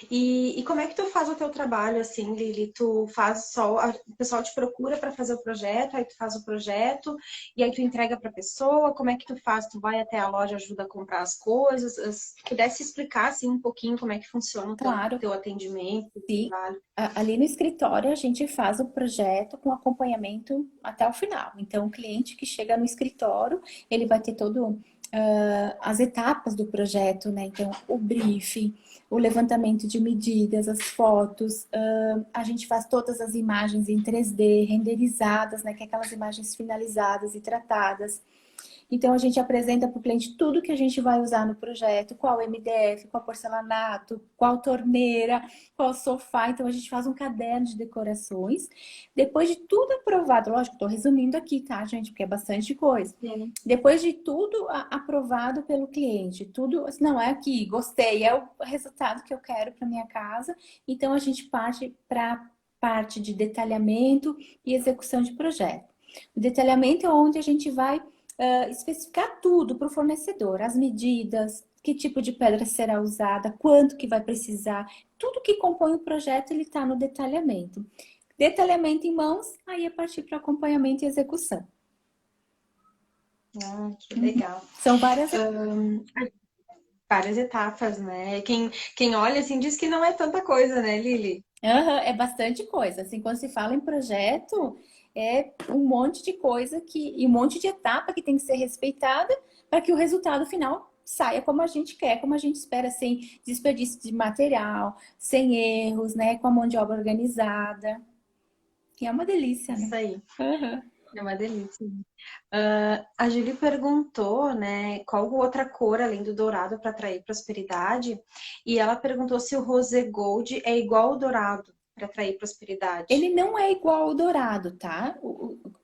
E como é que tu faz o teu trabalho, assim, Lili? Tu faz só, o pessoal te procura para fazer o projeto, aí tu faz o projeto, e aí tu entrega para a pessoa, como é que tu faz? Tu vai até a loja, ajuda a comprar as coisas? Se pudesse explicar, assim, um pouquinho como é que funciona o Claro. teu atendimento, o Sim, trabalho. ali no escritório a gente faz o projeto com acompanhamento até o final. Então, o cliente que chega no escritório, ele vai ter todo as etapas do projeto, né? Então, o briefing, o levantamento de medidas, as fotos, a gente faz todas as imagens em 3D, renderizadas, né? Que é aquelas imagens finalizadas e tratadas. Então, a gente apresenta para o cliente tudo que a gente vai usar no projeto, qual MDF, qual porcelanato, qual torneira, qual sofá. Então, a gente faz um caderno de decorações. Depois de tudo aprovado, lógico, estou resumindo aqui, tá, gente? Porque é bastante coisa. Sim. Depois de tudo aprovado pelo cliente, tudo, assim, não é aqui, gostei, é o resultado que eu quero para minha casa. Então, a gente parte para parte de detalhamento e execução de projeto. O detalhamento é onde a gente vai especificar tudo para o fornecedor, as medidas, que tipo de pedra será usada, quanto que vai precisar, tudo que compõe o projeto ele está no detalhamento. Detalhamento em mãos, aí é partir para acompanhamento e execução. Ah, que Uhum. legal. São várias. Várias etapas, né? Quem olha assim diz que não é tanta coisa, né, Lili? Aham, é bastante coisa. Assim, quando se fala em projeto, é um monte de coisa e um monte de etapa que tem que ser respeitada para que o resultado final saia como a gente quer, como a gente espera, sem desperdício de material, sem erros, né? Com a mão de obra organizada. E é uma delícia, Isso né? aí. Uhum. É uma delícia. A Julie perguntou, né, qual outra cor além do dourado para atrair prosperidade? E ela perguntou se o rose gold é igual ao dourado para atrair prosperidade. Ele não é igual ao dourado, tá?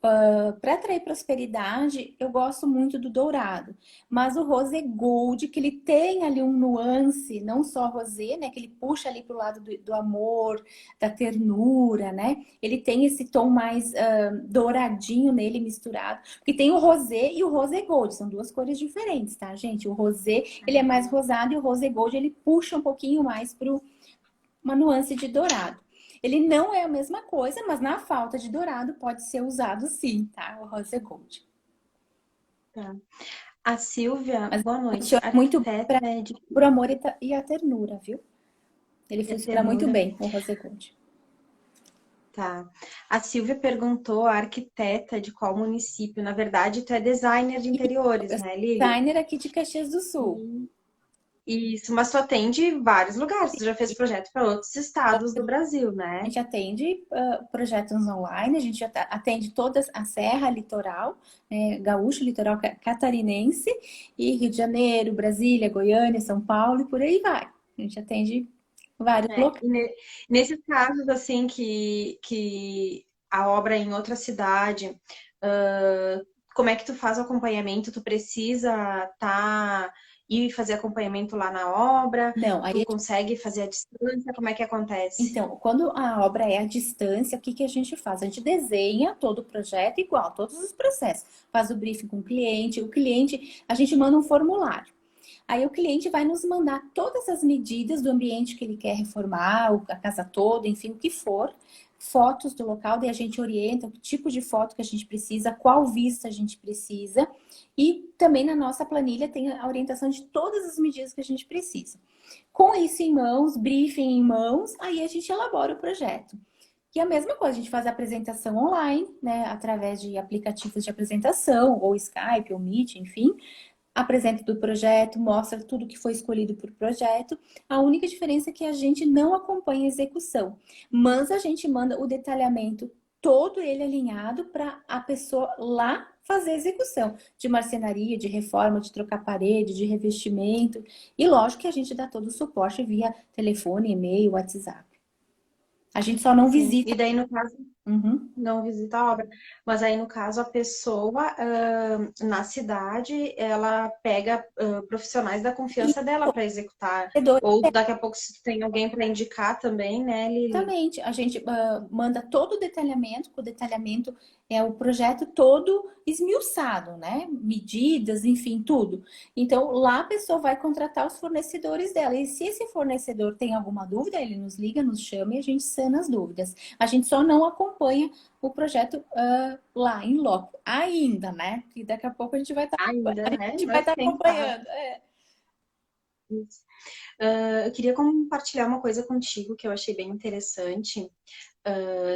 Para atrair prosperidade, eu gosto muito do dourado. Mas o rosé gold, que ele tem ali um nuance, não só rosé, né? Que ele puxa ali pro lado do amor, da ternura, né? Ele tem esse tom mais douradinho nele misturado. Porque tem o rosé e o rosé gold, são duas cores diferentes, tá, gente? O rosé, ele é mais rosado e o rosé gold, ele puxa um pouquinho mais pro uma nuance de dourado. Ele não é a mesma coisa, mas na falta de dourado pode ser usado sim, tá? O rose gold. Tá. A Silvia, Mas boa noite. funciona muito Arquiteta para é de o amor e a ternura, viu? Ele funciona muito ternura. bem, o rose gold. Tá. A Silvia perguntou, a arquiteta de qual município? Na verdade, tu é designer de interiores, Eu sou né, Lili? designer aqui de Caxias do Sul. Isso, mas tu atende vários lugares. Tu já fez projeto para outros estados do Brasil, A né? gente atende projetos online, a gente já atende toda a Serra Litoral, Gaúcho, Litoral Catarinense, e Rio de Janeiro, Brasília, Goiânia, São Paulo e por aí vai. A gente atende vários É, locais. e nesses casos, assim, que a obra é em outra cidade, como é que tu faz o acompanhamento? Tu precisa ir fazer acompanhamento lá na obra? Não, Tu aí consegue fazer à distância? Como é que acontece? então, quando a obra é à distância, o que que a gente faz? A gente desenha todo o projeto igual, todos os processos. Faz o briefing com o cliente, a gente manda um formulário. Aí o cliente vai nos mandar todas as medidas do ambiente que ele quer reformar, a casa toda, enfim, o que for, fotos do local, daí a gente orienta o tipo de foto que a gente precisa, qual vista a gente precisa, e também na nossa planilha tem a orientação de todas as medidas que a gente precisa. Com isso em mãos, briefing em mãos, aí a gente elabora o projeto. E a mesma coisa, a gente faz a apresentação online, né, através de aplicativos de apresentação, ou Skype, ou Meet, enfim, apresenta do projeto, mostra tudo que foi escolhido por projeto. A única diferença é que a gente não acompanha a execução, mas a gente manda o detalhamento todo ele alinhado para a pessoa lá fazer a execução de marcenaria, de reforma, de trocar parede, de revestimento. E lógico que a gente dá todo o suporte via telefone, e-mail, WhatsApp. A gente só não Sim. visita. E daí, no caso, Uhum. não visita a obra. Mas aí, no caso, a pessoa na cidade, ela pega profissionais da E confiança dela para executar. corredor. Ou daqui a pouco, se tu tem alguém para indicar também, né, Lili? Exatamente. A gente manda todo o detalhamento, o detalhamento é o projeto todo esmiuçado, né? Medidas, enfim, tudo. Então, lá a pessoa vai contratar os fornecedores dela. E se esse fornecedor tem alguma dúvida, ele nos liga, nos chama e a gente sana as dúvidas. A gente só não acompanha o projeto lá em loco ainda, né? Que daqui a pouco a gente vai estar Ainda, a né? gente vai Mas estar quem sabe. acompanhando. É. Isso. Eu queria compartilhar uma coisa contigo que eu achei bem interessante.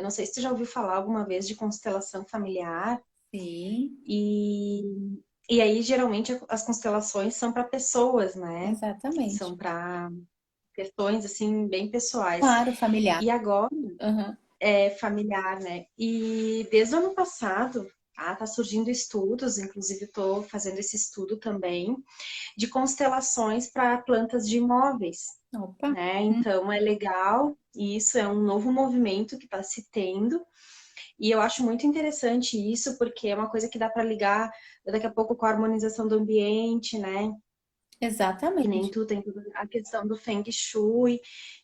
Não sei se tu já ouviu falar alguma vez de constelação familiar. Sim, E, e aí, geralmente, as constelações são para pessoas, né? exatamente. São para questões, assim, bem pessoais. Claro, familiar. E agora, Uhum. é familiar, né? E desde o ano passado, tá surgindo estudos, inclusive estou fazendo esse estudo também, de constelações para plantas de imóveis, Opa. né? Então, é legal, e isso é um novo movimento que está se tendo, e eu acho muito interessante isso, porque é uma coisa que dá para ligar daqui a pouco com a harmonização do ambiente, né? Que nem Exatamente. tu tem toda a questão do Feng Shui,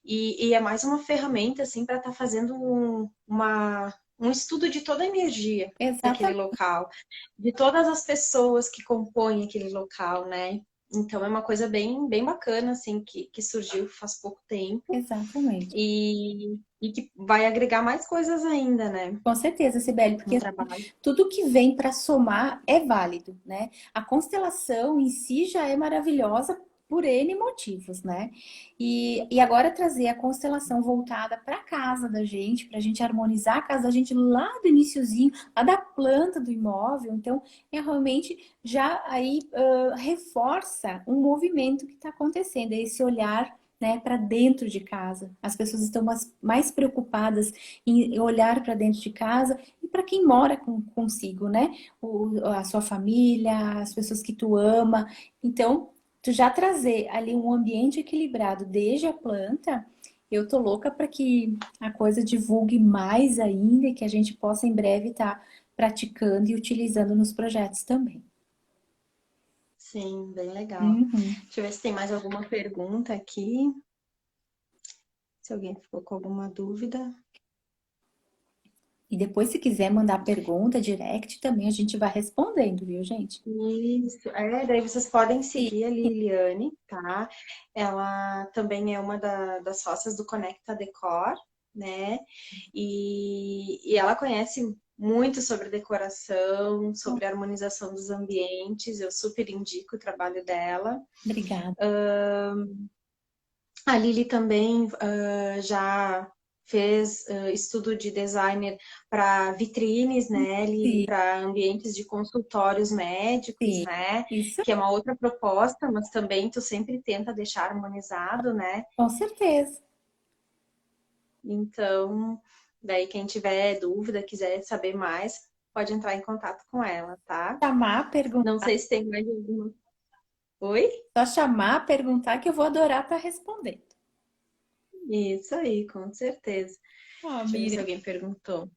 e é mais uma ferramenta, assim, para estar fazendo um estudo de toda a energia daquele Exatamente. local, de todas as pessoas que compõem aquele local, né? Então é uma coisa bem, bem bacana, assim, que surgiu faz pouco tempo Exatamente. e que vai agregar mais coisas ainda, né? Com certeza, Sibeli, No porque trabalho. tudo que vem para somar é válido, né? A constelação em si já é maravilhosa por N motivos, né? E agora trazer a constelação voltada para a casa da gente, para a gente harmonizar a casa da gente lá do iniciozinho, lá da planta do imóvel. Então, é realmente já aí reforça um movimento que está acontecendo, é esse olhar, né, para dentro de casa. As pessoas estão mais preocupadas em olhar para dentro de casa e para quem mora consigo, né? A sua família, as pessoas que tu ama. Então, tu já trazer ali um ambiente equilibrado desde a planta, eu tô louca para que a coisa divulgue mais ainda e que a gente possa em breve estar praticando e utilizando nos projetos também. Sim, bem legal. Uhum. Deixa eu ver se tem mais alguma pergunta aqui. Se alguém ficou com alguma dúvida. E depois, se quiser mandar pergunta, direct, também a gente vai respondendo, viu, gente? Isso, daí vocês podem E seguir a Liliane, tá? Ela também é uma das sócias do Conecta Decor, né? E ela conhece muito sobre decoração, sobre harmonização dos ambientes. Eu super indico o trabalho dela. obrigada. A Lili também já fez estudo de designer para vitrines, né, Lili, Sim, para ambientes de consultórios médicos, sim. né, Isso, que é uma outra proposta, mas também tu sempre tenta deixar harmonizado, né? com certeza. Então, daí quem tiver dúvida, quiser saber mais, pode entrar em contato com ela, tá? Chamar, Não perguntar. sei se tem mais alguma. Oi? Só chamar, perguntar que eu vou adorar estar respondendo. Isso aí, com certeza. Ah, Deixa eu ver se Miriam. alguém perguntou.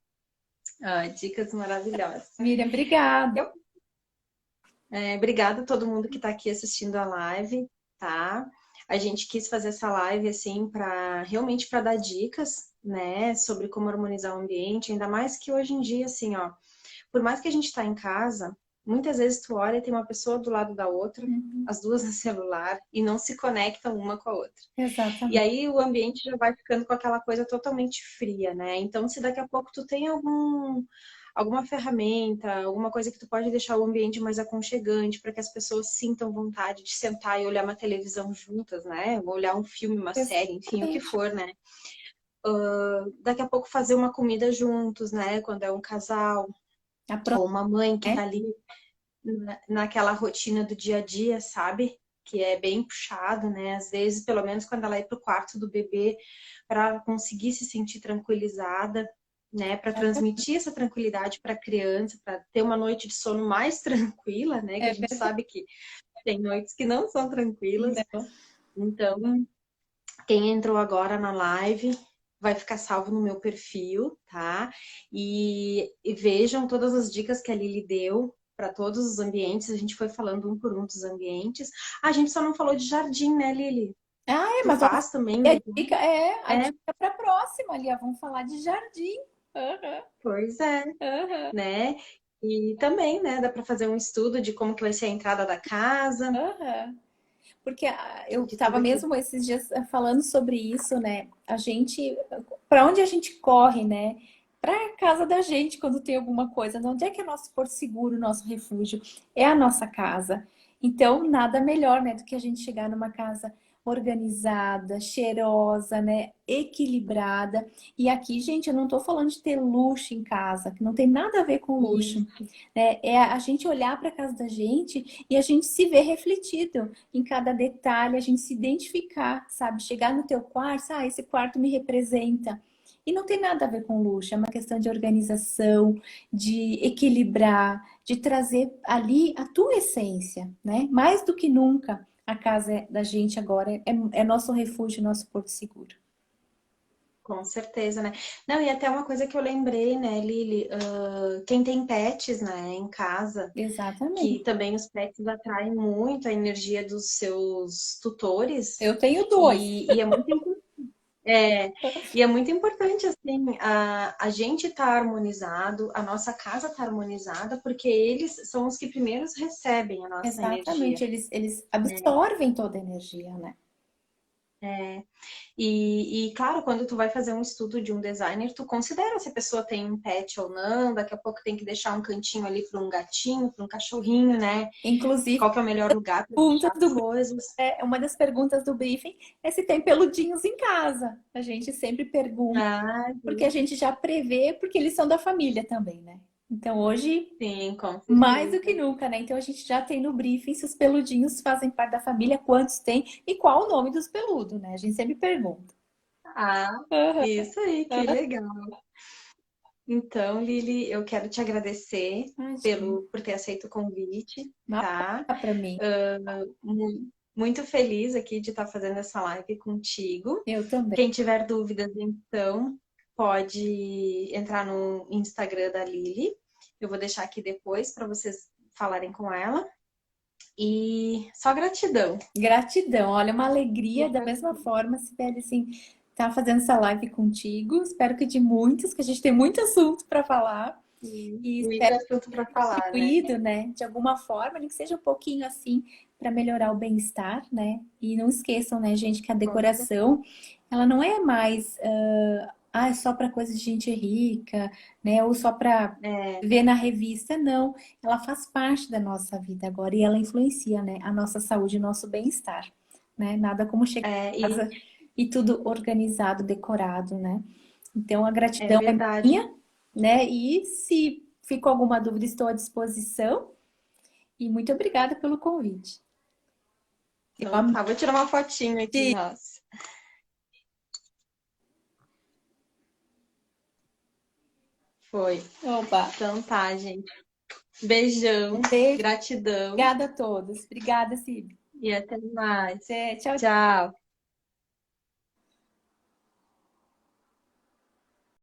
Ah, dicas maravilhosas. Miriam, obrigada. Eu, obrigada a todo mundo que está aqui assistindo a live, tá? A gente quis fazer essa live assim para realmente para dar dicas, né, sobre como harmonizar o ambiente, ainda mais que hoje em dia assim, ó, por mais que a gente está em casa, muitas vezes tu olha e tem uma pessoa do lado da outra, Uhum, as duas no celular e não se conectam uma com a outra. E exatamente. aí o ambiente já vai ficando com aquela coisa totalmente fria, né? Então, se daqui a pouco tu tem alguma ferramenta, alguma coisa que tu pode deixar o ambiente mais aconchegante para que as pessoas sintam vontade de sentar e olhar uma televisão juntas, né? Ou olhar um filme, uma série, enfim, o que Exatamente. for, né? Daqui a pouco fazer uma comida juntos, né? Quando é um casal ou Pronto, uma mãe que né? tá ali naquela rotina do dia a dia, sabe? Que é bem puxado, né? Às vezes, pelo menos quando ela ir pro quarto do bebê, para conseguir se sentir tranquilizada, né? Para transmitir essa tranquilidade para a criança, para ter uma noite de sono mais tranquila, né? Que É a gente verdade. sabe que tem noites que não são tranquilas. Não. Então, quem entrou agora na live vai ficar salvo no meu perfil, tá? E vejam todas as dicas que a Lili deu para todos os ambientes. A gente foi falando um por um dos ambientes. A gente só não falou de jardim, né, Lili? Ah, é, Tu mas vamos faz também, a né? dica é a É, dica para a próxima ali, ó. Vamos falar de jardim. Aham, pois é, aham, né? E também, né, dá para fazer um estudo de como que vai ser a entrada da casa, aham. Porque eu de estava tudo aquilo. mesmo esses dias falando sobre isso, né? A gente, para onde a gente corre, né? Para casa da gente quando tem alguma coisa. Onde é que é nosso porto seguro, nosso refúgio? É a nossa casa. Então, nada melhor, né, do que a gente chegar numa casa organizada, cheirosa, né, equilibrada. E aqui, gente, eu não tô falando de ter luxo em casa, que não tem nada a ver com luxo, Isso, né? É a gente olhar para a casa da gente e a gente se ver refletido em cada detalhe, a gente se identificar, sabe? Chegar no teu quarto, ah, esse quarto me representa. E não tem nada a ver com luxo, é uma questão de organização, de equilibrar, de trazer ali a tua essência, né? Mais do que nunca, a casa da gente agora é nosso refúgio, nosso porto seguro. com certeza, né? Não, e até uma coisa que eu lembrei, né, Lili? Quem tem pets, né, em casa, que Exatamente. também os pets atraem muito a energia dos seus tutores, Eu tenho dois. e é, é muito importante, assim, a gente estar harmonizado, a nossa casa estar harmonizada, porque eles são os que primeiros recebem a nossa Exatamente, energia, eles né? absorvem toda a energia, né? Claro, quando tu vai fazer um estudo de um designer, tu considera se a pessoa tem um pet ou não, daqui a pouco tem que deixar um cantinho ali para um gatinho, para um cachorrinho, né? Inclusive, Qual que é o melhor lugar para perguntas deixar as do coisas. uma das perguntas do briefing é se tem peludinhos em casa. A gente sempre pergunta, Ah, porque a gente já prevê, porque eles são da família também, né? Então hoje, sim, com mais do que certeza. nunca, né? Então a gente já tem no briefing se os peludinhos fazem parte da família, quantos tem e qual o nome dos peludos, né? A gente sempre pergunta. Ah, Aham, isso aí, que aham. legal. Então, Lili, eu quero te agradecer Imagina. por ter aceito o convite, Uma tá? honra para mim. Muito feliz aqui de estar fazendo essa live contigo. Eu também. Quem tiver dúvidas, então, pode entrar no Instagram da Lili. Eu vou deixar aqui depois para vocês falarem com ela. E só gratidão. Gratidão. Olha, uma alegria da Fica mesma forma, Sibeli, assim, estar fazendo essa live contigo. Espero que de muitos, que a gente tem muito assunto para falar. E muito espero assunto para falar, né? contribuído, né, de alguma forma, nem que seja um pouquinho assim, para melhorar o bem-estar, né? E não esqueçam, né, gente, que a Com certeza. decoração, ela não é mais, só para coisa de gente rica, né? Ou só para É, ver na revista, não. Ela faz parte da nossa vida agora e ela influencia, né, a nossa saúde e o nosso bem-estar, né? Nada como chegar em e casa e tudo organizado, decorado, né? Então a é gratidão é verdade. minha, né? E se ficou alguma dúvida, estou à disposição. E muito obrigada pelo convite. Eu Então amei. tá, vou tirar uma fotinho aqui, nossa. Foi. Opa, Então tá, gente. Beijão, um beijo. gratidão Obrigada a todos. Obrigada, Cib. e até mais. Tchau, Tchau.